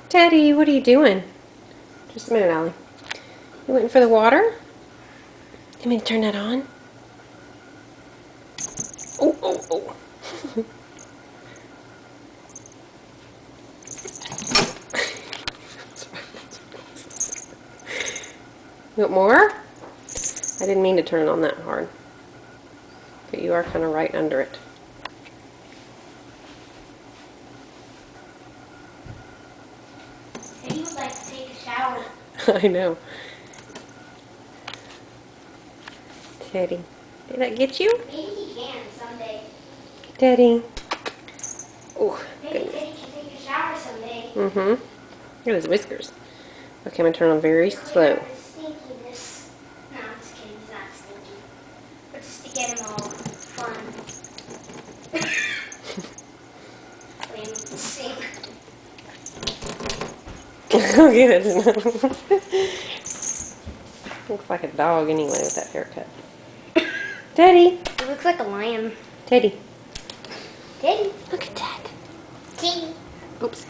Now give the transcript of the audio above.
Teddy, what are you doing? Just a minute, Allie. You waiting for the water? You mean to turn that on? Oh, oh, oh. You want more? I didn't mean to turn it on that hard. But you are kind of right under it. He would like to take a shower. I know. Teddy, did that get you? Maybe he can someday. Teddy. Oh, Maybe goodness. Teddy can take a shower someday. Mm-hmm. Look at his whiskers. Okay, I'm going to turn on very slow. His stinkiness. No, I'm just kidding. He's not stinky. But just to get him all fun. Put him in the sink. Look at it. Looks like a dog anyway with that haircut. Teddy. He looks like a lion. Teddy. Teddy. Look at that. Teddy. Oops.